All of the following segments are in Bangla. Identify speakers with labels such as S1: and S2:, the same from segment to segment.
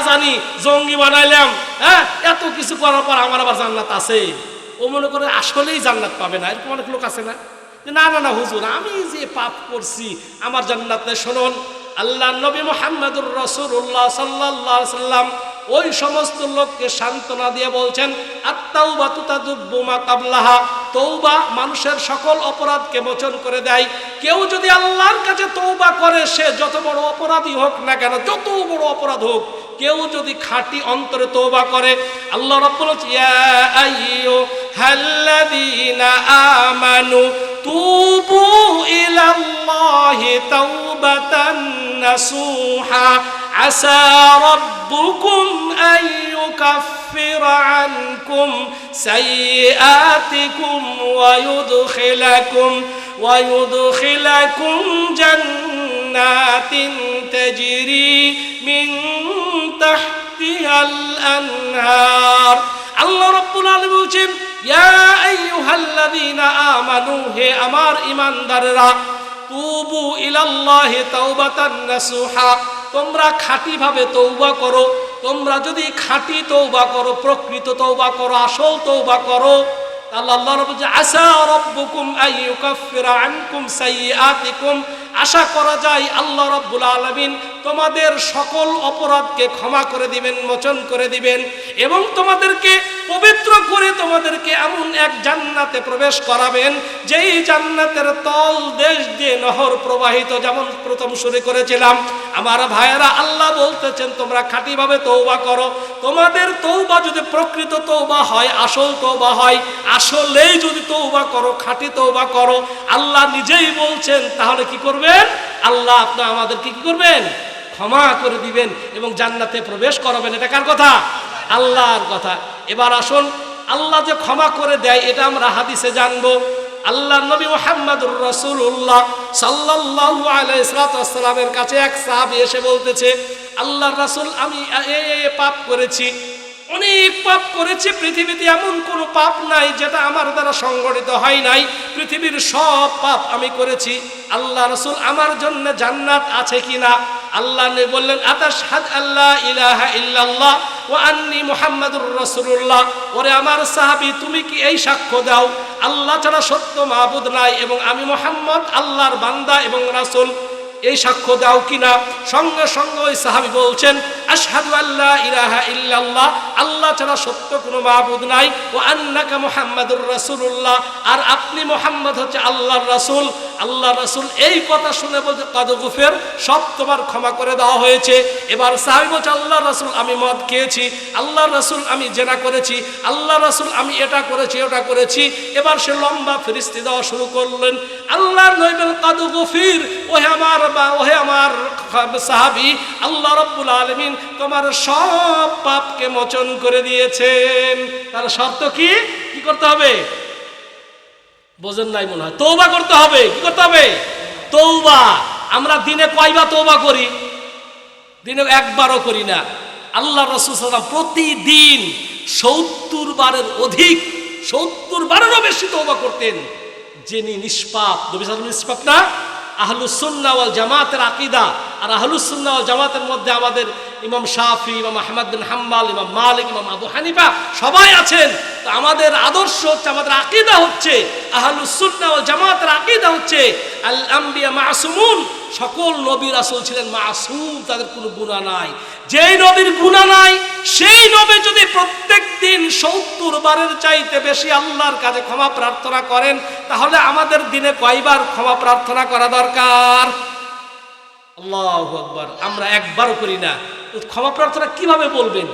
S1: জানি জঙ্গি বানাইলাম, হ্যাঁ, এত কিছু করার পর আমার আবার জান্নাত আছে, ও মনে করে আসলেই জান্নাত পাবে না। এরকম অনেক লোক আছে না, না না না হুজুর আমি যে পাপ করছি আমার জান্নাত নেই। শুনুন, আল্লাহ নবী মুহাম্মদুর রাসূলুল্লাহ সাল্লাল্লাহু আলাইহি সাল্লাম ওই সমস্ত লোককে সান্ত্বনা দিয়ে বলছেন, আত-তাওবাতু তাদুব্বু মা কাবলাহা, তওবা মানুষের সকল অপরাধকে মোচন করে দেয়। কেউ যদি আল্লাহর কাছে তওবা করে, সে যত বড় অপরাধী হোক না কেন, যত বড় অপরাধ হোক, কেউ যদি খাঁটি অন্তরে তওবা করে, আল্লাহ রাব্বুল আলামিন ইয়া আইয়ুহাল্লাযীনা আমানু তুবু ইলাল্লাহি তাওবাতান নাসুহা আসা রাব্বুকুম আন ইউকাফফিরা আনকুম সাইয়্যাতিকুম ওয়া ইউদখিলাকুম জান্নাতিন তাজরি মিন তাহতিহাল আনহার। আল্লাহ রাব্বুল আলামিন বলছেন, ইয়া আইয়ুহাল্লাযীনা আমানু, হে আমার ঈমানদারেরা, তুবু ইলাল্লাহি তাওবাতান নাসুহা, তোমরা খাঁটিভাবে তওবা করো। তোমরা যদি খাঁটি তওবা করো, প্রকৃত তওবা করো, আসল তওবা করো, তাহলে আল্লাহ রাব্বুল বলছেন আসা রাব্বুকুম আন ইউকাফফিরা আনকুম সাইয়্যাতিকুম, আশা করা যায় আল্লাহ রাব্বুল আলামিন তোমাদের সকল অপরাধকে ক্ষমা করে দিবেন, মোচন করে দিবেন, এবং তোমাদেরকে পবিত্র করে তোমাদেরকে এমন এক জান্নাতে প্রবেশ করাবেন, যেই জান্নাতের তল দেশ দিয়ে নহর প্রবাহিত। যেমন প্রথম শুরু করেছিলাম, আমার ভাইয়েরা, আল্লাহ বলতেছেন তোমরা খাঁটিভাবে তওবা করো। তোমাদের তওবা যদি প্রকৃত তওবা হয়, আসল তওবা হয়, আসলেই যদি তওবা করো, খাঁটি তওবা করো, আল্লাহ নিজেই বলছেন, তাহলে কি করবেন? আল্লাহ আপনি আমাদেরকে কি করবেন? ক্ষমা করে দিবেন এবং জান্নাতে প্রবেশ করাবেন। এটা কার কথা? আল্লাহর কথা। এবার আসুন, আল্লাহ যে ক্ষমা করে দেয় এটা আমরা হাদিসে জানবো। আল্লাহ নবী মুহাম্মদুর রাসূলুল্লাহ সাল্লাল্লাহু আলাইহি ওয়াসাল্লামের কাছে এক সাহাবী এসে বলতেছে, আল্লাহর রাসূল, আমি এই পাপ করেছি, অনেক পাপ করেছি, পৃথিবীতে এমন কোনো পাপ নাই যেটা আমার দ্বারা সংগঠিত হয় নাই, পৃথিবীর সব পাপ আমি করেছি। আল্লাহ রাসূল, আমার জন্য জান্নাত আছে কিনা? আল্লাহ নবী বললেন, আতাশহাদ আল্লা ইলাহা ইল্লাল্লাহ ওয়া আন্নী মুহাম্মাদুর রাসূলুল্লাহ, ওরে আমার সাহাবী, তুমি কি এই সাক্ষ্য দাও আল্লাহ ছাড়া সত্য মাবুদ নাই এবং আমি মুহাম্মদ আল্লাহর বান্দা এবং রাসূল, এই সাক্ষ্য দাও কিনা? সঙ্গে সঙ্গে ওই সাহাবী বলছেন, আশহাদু আল্লা ইলাহা ইল্লাল্লাহ, আল্লাহ ছাড়া সত্য কোনো মাবুদ নাই, ওয়া আন্নাকা মুহাম্মাদুর রাসূলুল্লাহ, আর আপনি মুহাম্মদ হচ্ছে আল্লাহর রাসূল। আল্লাহর রাসূল এই কথা শুনে বলতে, কাদ গুফির, সব তোমার ক্ষমা করে দেওয়া হয়েছে। এবার সাহাবী বলছে, আল্লাহর রাসূল, আমি মদ খেয়েছি, আল্লাহর রাসূল, আমি জেনা করেছি, আল্লাহর রাসূল, আমি এটা করেছি ওটা করেছি। এবার সে লম্বা ফেরেশতা দেওয়া শুরু করলেন। আল্লাহর নবী বলেন, কাদ গুফির, ওহে আমার সাহাবী, আল্লাহ রাব্বুল আলামিন তোমার সব পাপকে মোচন করে দিয়েছেন। তার শর্ত কি? কি করতে হবে? বোঝেন নাই মনে হয়। তওবা করতে হবে। কি করতে হবে? তওবা। আমরা দিনে কয়বার তওবা করি? দিনে একবারও করি না। আল্লাহ রাসূল সাল্লাল্লাহু আলাইহি ওয়াসাল্লাম প্রতিদিন ৭০ বারের অধিক, ৭০ বারেরও বেশি তওবা করতেন। যিনি নিষ্পাপ, নবী সাল্লাল্লাহু আলাইহি ওয়াসাল্লাম নিষ্পাপ না? আহলুস সুন্নাহ ওয়াল জামাতের আকীদা, আর আহলুস সুন্নাহ ওয়াল জামাতের মধ্যে আমাদের ইমাম শাফি, ইমাম আহমদ বিন হাম্বল, ইমাম মালিক, ইমাম আবু হানিফা সবাই আছেন। তো আমাদের আদর্শ হচ্ছে, আমাদের আকীদা হচ্ছে, আহলুস সুন্নাহ ওয়াল জামাতের আকীদা হচ্ছে আল আম্বিয়া মাসুমুন, সকল নবী রাসূল ছিলেন মাসুম, তাদের কোনো গুনাহ নাই। যেই নবীর গুনাহ নাই, সেই নবী যদি প্রত্যেক দিন ৭০ বারের চাইতে বেশি আল্লাহর কাছে ক্ষমা প্রার্থনা করেন, তাহলে আমাদের দিনে কয়বার ক্ষমা প্রার্থনা করা দরকার? আল্লাহু আকবার। আমরা একবারও করি না। ক্ষমা প্রার্থনা কিভাবে বলবেন?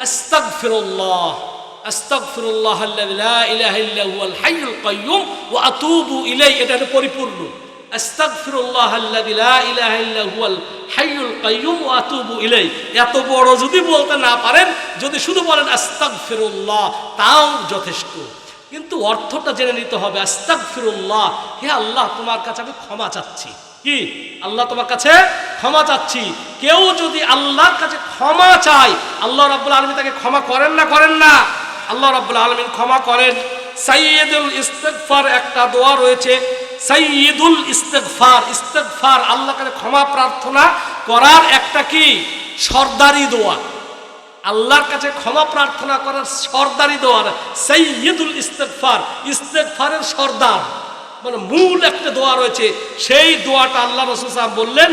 S1: আস্তাগফিরুল্লাহ, আস্তাগফিরুল্লাহ আল্লাযী লা ইলাহা ইল্লা হুয়াল হাইয়ুল কাইয়্যুম ওয়া আতুবু ইলাইহি, এটা পরিপূর্ণ। আস্তাগফিরুল্লাহ আল্লাযী লা ইলাহা ইল্লা হুয়াল হাইয়ুল কাইয়্যুম ওয়া আতুবু ইলাইহি। এত বড় যদি বলতে না পারেন, যদি শুধু বলেন আস্তাগফিরুল্লাহ, তাও যথেষ্ট। কিন্তু অর্থটা জেনে নিতে হবে। আস্তাগফিরুল্লাহ, হে আল্লাহ, তোমার কাছে আমি ক্ষমা চাচ্ছি। কি? আল্লাহ, তোমার কাছে ক্ষমা চাচ্ছি। কেউ যদি আল্লাহর কাছে ক্ষমা চায়, আল্লাহ রাব্বুল আলামিন তাকে ক্ষমা করেন না? করেন না? আল্লাহ রাব্বুল আলামিন ক্ষমা করেন। সাইয়্যিদুল ইস্তিগফার একটা দোয়া রয়েছে, সাইয়্যিদুল ইস্তিগফার। ইস্তিগফার, আল্লাহর কাছে ক্ষমা প্রার্থনা করার একটা কি সরদারি দোয়া। আল্লাহর কাছে ক্ষমা প্রার্থনা করার সর্দারি দোয়া, সাইয়্যিদুল ইস্তিগফার, ইস্তিগফারের সর্দার, মানে মূল একটা দোয়া রয়েছে। সেই দোয়াটা আল্লাহ রাসূল সাল্লাল্লাহু আলাইহি ওয়াসাল্লাম বললেন,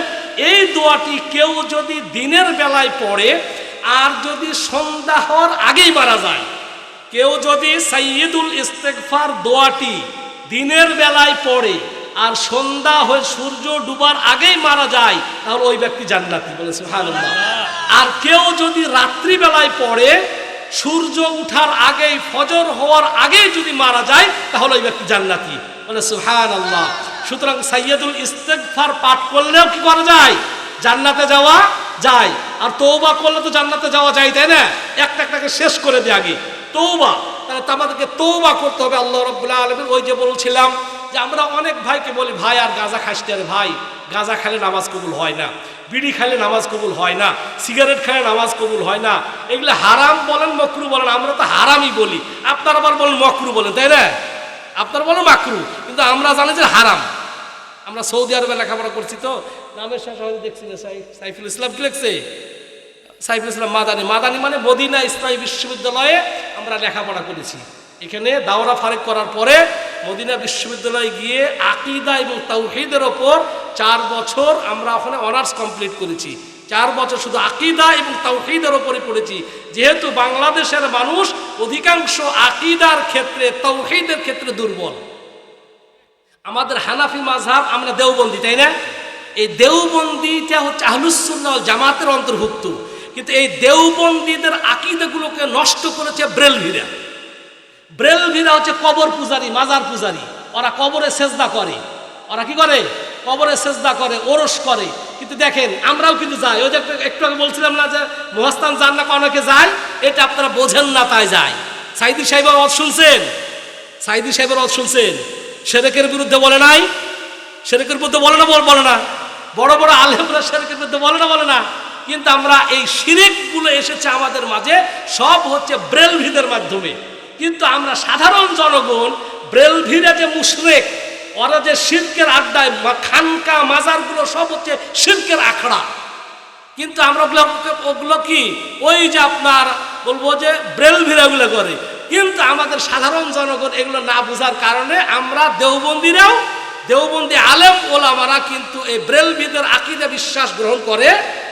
S1: এই দোয়াটি কেউ যদি দিনের বেলায় পড়ে আর যদি সন্ধ্যা হওয়ার আগেই মারা যায়, কেউ যদি সাইয়্যিদুল ইস্তিগফার দোয়াটি দিনের বেলায় পড়ে আর সন্ধ্যা হয়ে সূর্য ডুবার আগেই মারা যায়, তাহলে ওই ব্যক্তি জান্নাতি, বলে সুবহানাল্লাহ। আর কেউ যদি রাত্রি বেলায় পড়ে সূর্য উঠার আগেই, ফজর হওয়ার আগেই যদি মারা যায়, তাহলে ওই ব্যক্তি জান্নাতি, বলে সুবহানাল্লাহ। সুতরাং সাইয়্যিদুল ইস্তিগফার পাঠ করলেও কি করা যায়? জান্নাতে যাওয়া যায়। আর তওবা করলে তো জান্নাতে যাওয়া যায়, তাই না? একটা একটাকে শেষ করে দেয় আগে তওবা। তাহলে আমাদেরকে তওবা করতে হবে। আল্লাহ রাব্বুল আলামিন, ওই যে বলছিলাম যে আমরা অনেক ভাইকে বলি, ভাই আর গাঁজা খাইস না রে ভাই, গাঁজা খেলে নামাজ কবুল হয় না, বিড়ি খেলে নামাজ কবুল হয় না, সিগারেট খেলে নামাজ কবুল হয় না, এগুলো হারাম বলেন মাকরু বলেন, আমরা তো হারামই বলি, আপনারা আবার বলেন মাকরু বলেন, তাই না? আপনারা বলেন মাকরু, কিন্তু আমরা জানি যে হারাম। আমরা সৌদি আরবে লেখাপড়া করছি, তো নামের শেষ হয়তো দেখছি না, সাইফুল ইসলাম কি লিখছে? সাইফুল ইসলাম মাদানী। মাদানী মানে মদিনা ইসলামী বিশ্ববিদ্যালয়ে আমরা লেখাপড়া করেছি। এখানে দাওরা ফারেক করার পরে মদিনা বিশ্ববিদ্যালয়ে গিয়ে আকীদা এবং তাওহীদের ওপর 4 বছর আমরা ওখানে অনার্স কমপ্লিট করেছি। 4 বছর শুধু আকীদা এবং তাওহীদের ওপরই পড়েছি। যেহেতু বাংলাদেশের মানুষ অধিকাংশ আকীদার ক্ষেত্রে, তাওহীদের ক্ষেত্রে দুর্বল। আমাদের হানাফি মাযহাব, আমরা দেওবন্দি, তাই না? এই দেওবন্দিটা হচ্ছে আহলুস সুন্নাহ ওয়াল জামাতের অন্তর্ভুক্ত, কিন্তু এই দেওবন্দীদের আকীদাগুলোকে নষ্ট করেছে ব্রেলভিরা। ব্রেলভিরা হচ্ছে কবর পূজারী, মাজার পূজারী। ওরা কবরে সেজদা করে। ওরা কি করে? কবরে সেজদা করে, ওরস করে। কিন্তু দেখেন আমরাও কিন্তু যাই। ওই যে একটু আগে বলছিলাম না যে মুহাস্তান যান না, অনেকে যায়, এটা আপনারা বোঝেন না তাই যায়। সাইদি সাহেবের ওয়াজ শুনছেন? সাইদি সাহেবের ওয়াজ শুনছেন? শিরকের বিরুদ্ধে বলে নাই? শিরকের বিরুদ্ধে বলে না? বলে না? বড় বড় আলেমরা শিরকের বিরুদ্ধে বলে না? বলে না? কিন্তু আমরা এই শিরকগুলো এসেছে আমাদের মাঝে সব হচ্ছে ব্রেলভিদের মাধ্যমে। কিন্তু আমরা সাধারণ জনগণ, ব্রেলভিরা যে মুশরিক, ওরা যে শিরকের আড্ডায়, খানকা মাজারগুলো সব হচ্ছে শিরকের আখড়া। কিন্তু আমরা ওগুলো কি ওই যে আপনার বলবো যে ব্রেলভিরা ওগুলো করে। কিন্তু আমাদের সাধারণ জনগণ এগুলো না বোঝার কারণে আমরা দেওবন্দিরাও, দেওবন্দি আলেম ওলামারা কিন্তু এই ব্রেলভিদের আকীদা বিশ্বাস গ্রহণ করে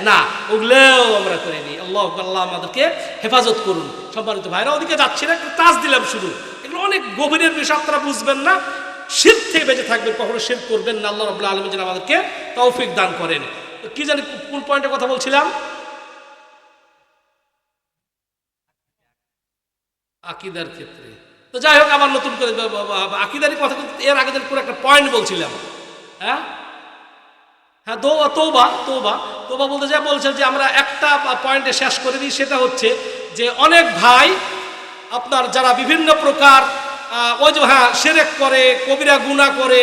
S1: না, ওগুলোও আমরা করে নিই। আল্লাহ আল্লাহ আমাদেরকে হেফাজত করুন। সম্মানিত ভাইরা, ওদিকে যাচ্ছি না, একটু টাচ দিলাম শুধু। এগুলো অনেক গভীরের বিষয়, আপনারা বুঝবেন না। শিরক থেকে বেঁচে থাকবেন, কখনো শিরক করবেন না। আল্লাহ রাব্বুল আলামিন যেন আমাদেরকে তৌফিক দান করেন। কি জানি কোন পয়েন্টে কথা বলছিলাম? আকীদার ক্ষেত্রে। তো যাই হোক, আবার নতুন করে আকীদারই কথা, এর আগে পুরো একটা পয়েন্ট বলছিলাম। হ্যাঁ হ্যাঁ, তওবা বলতে যা বলছে যে আমরা একটা পয়েন্টে শেষ করে দিই। সেটা হচ্ছে যে অনেক ভাই আপনার যারা বিভিন্ন প্রকার ওই যে শিরক করে, কবিরা গুনাহ করে,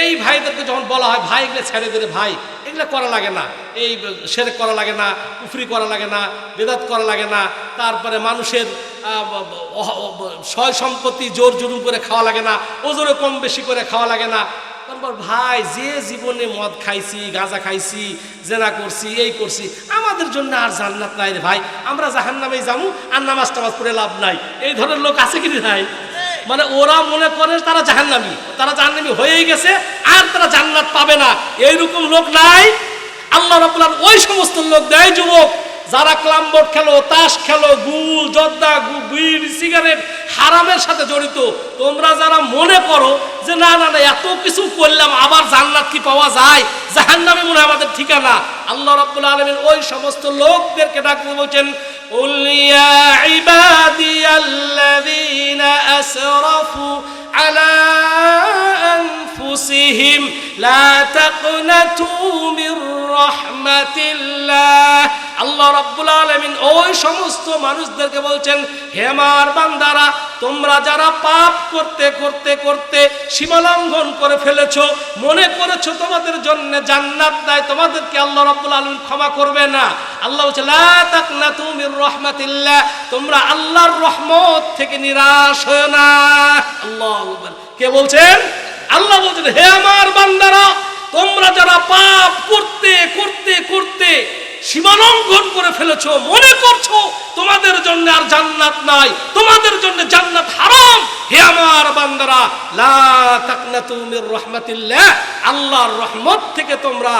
S1: এই ভাইদেরকে যখন বলা হয় ভাই এগুলো ছেড়ে দে, ভাই এগুলো করা লাগে না, এই শিরক করা লাগে না, কুফরি করা লাগে না, বেদাত করা লাগে না, তারপরে মানুষের সয় সম্পত্তি জোর জুলুম করে খাওয়া লাগে না, ওজনে কম বেশি করে খাওয়া লাগে না। তারপর ভাই যে জীবনে মদ খাইছি, গাঁজা খাইছি, জেনা করছি, এই করছি, আমাদের জন্য আর জান্নাত নাই রে ভাই, আমরা জাহান্নামেই যাবো, আর নামাজ টামাজ পড়ে লাভ নাই। এই ধরনের লোক আছে কি নাই? মানে ওরা মনে করে তারা জাহান্নামী হয়েই গেছে, আর তারা জান্নাত পাবে না, এইরকম লোক নাই। আল্লাহ রাব্বুল আলামিন ওই সমস্ত লোক দেয়, যুবক যারা ক্লামবোর্ড খেলো, তাস খেলো, গুল, জর্দা, বিড়ি, সিগারেট হারামের সাথে জড়িত, তোমরা যারা মনে করো যে না না না এত কিছু করলাম আবার জান্নাত কি পাওয়া যায়, জাহান্নামে মনে হয় আমাদের ঠিকানা, আল্লাহ রাব্বুল আলামিন ওই সমস্ত লোকদেরকে ডাকতে বলছেন, কুল ইয়া ইবাদিয়াল্লাযীনা আসরাফু আলা আনফুসিহিম লা তাকনাতু মির রাহমাতিল্লাহ। আল্লাহ রাব্বুল আলামিন ওই সমস্ত মানুষদেরকে বলছেন, হে আমার বান্দারা, তোমরা যারা পাপ করতে করতে করতে সীমালঙ্ঘন করে ফেলেছো, মনে করেছো তোমাদের জন্য জান্নাত নাই, তোমাদেরকে আল্লাহ রাব্বুল আলামিন ক্ষমা করবে না। আল্লাহ বলছে লা তাকনাতু মির রাহমাতিল্লাহ, তোমরা আল্লাহর রহমত থেকে নিরাশ হয়ো না। আল্লাহু আকবার। কে বলছেন? আল্লাহ বলছেন, হে আমার বান্দারা, তোমরা যারা পাপ করতে করতে করতে সীমালঙ্ঘন করে ফেলেছো, মনে করছো তোমাদের জন্য আর জান্নাত নাই, তোমাদের জন্য জান্নাত হারাম। হে আমার বান্দারা, লা তাকনাতু মির রাহমাতিল্লাহ, আল্লাহর রহমত থেকে তোমরা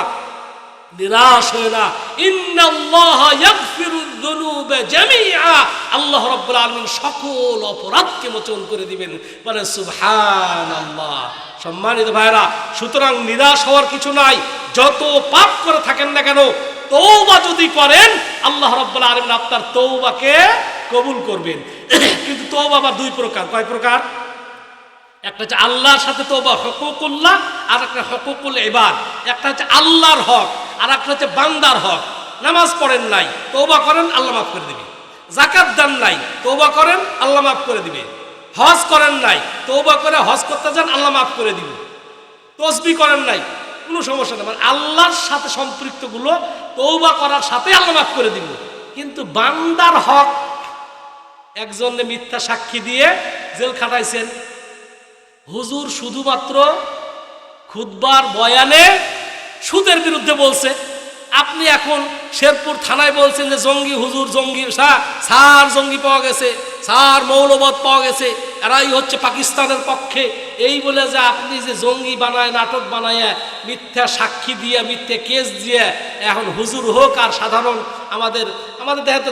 S1: নিরাশ হয় না। ইন্নাল্লাহা ইয়াগফিরুয যুনুবা জামিআ, আল্লাহ রাব্বুল আলামিন সকল অপরাধকে মোচন করে দিবেন। বলে সুবহানাল্লাহ। সম্মানিত ভাইরা, সুতরাং নিরাশ হওয়ার কিছু নাই। যত পাপ করে থাকেন না কেন, তওবা যদি করেন আল্লাহ রাব্বুল আলামিন আপনার তওবাকে কবুল করবেন। কিন্তু তওবা আবার দুই প্রকার। কয় প্রকার? একটা হচ্ছে আল্লাহর সাথে তওবা, হুকুকুল্লাহ, আর একটা হুকুকুল ইবাদ। একটা হচ্ছে আল্লাহর হক, আর একটা হচ্ছে বান্দার হক। নামাজ পড়েন নাই, তওবা করেন, আল্লাহ মাফ করে দিবে। যাকাত দেন নাই, তওবা করেন, আল্লাহ মাফ করে দিবে। হজ করেন নাই, তওবা করে হজ করতে যান, আল্লাহ মাফ করে দিবে। তাসবিহ করেন নাই, কোনো সমস্যা নেই। মানে আল্লাহর সাথে সম্পৃক্ত গুলো তওবা করার সাথে আল্লাহ মাফ করে দিব। কিন্তু বান্দার হক, একজনে মিথ্যা সাক্ষী দিয়ে জেল খাটাইছেন, হুজুর শুধুমাত্র খুতবার বয়ানে সুদের বিরুদ্ধে বলছে, আপনি এখন শেরপুর থানায় বলছেন যে জঙ্গি হুজুর, জঙ্গি স্যার জঙ্গি পাওয়া গেছে, স্যার মৌলবাদ পাওয়া গেছে, এরাই হচ্ছে পাকিস্তানের পক্ষে। এই বলে যে আপনি যে জঙ্গি বানায়, নাটক বানায়, মিথ্যা সাক্ষী দিয়ে, মিথ্যা কেস দিয়ে এখন হুজুর হোক আর সাধারণ আমাদের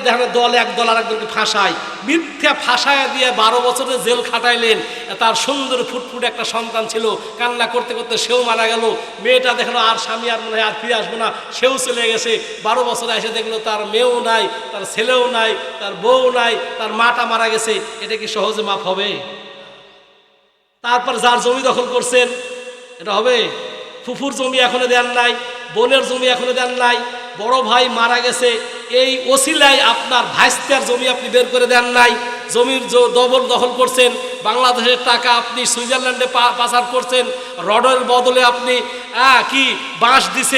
S1: দেখেন দল এক দল আর একজনকে ফাঁসায়, মিথ্যা ফাঁসায় দিয়ে 12 বছরের জেল খাটাইলেন। তার সুন্দর ফুটফুট একটা সন্তান ছিল, কান্না করতে করতে সেও মারা গেল। মেয়েটা দেখলো আর স্বামী আর মনে হয় আর ফিরে আসবো না, সেও চলে গেছে। 12 বছরে এসে দেখলো তার মেয়েও নাই, তার ছেলেও নাই, তার বউ নাই, তার মাটা মারা গেছে। এটা কি সহজে মাফ হবে? তারপর যার জমি দখল করছেন, এটা হবে? ফুফুর জমি এখনো দেন নাই, বোনের জমি এখনো দেন নাই, বড় ভাই মারা গেছে, এই ওসিলায় আপনার ভাইস্তার জমি আপনি বের করে দেন নাই, জমির দখল করছেন, বাংলাদেশের টাকা আপনি সুইজারল্যান্ডে পাচার করছেন, রডের বদলে আপনি কি বাঁশ দিছেন।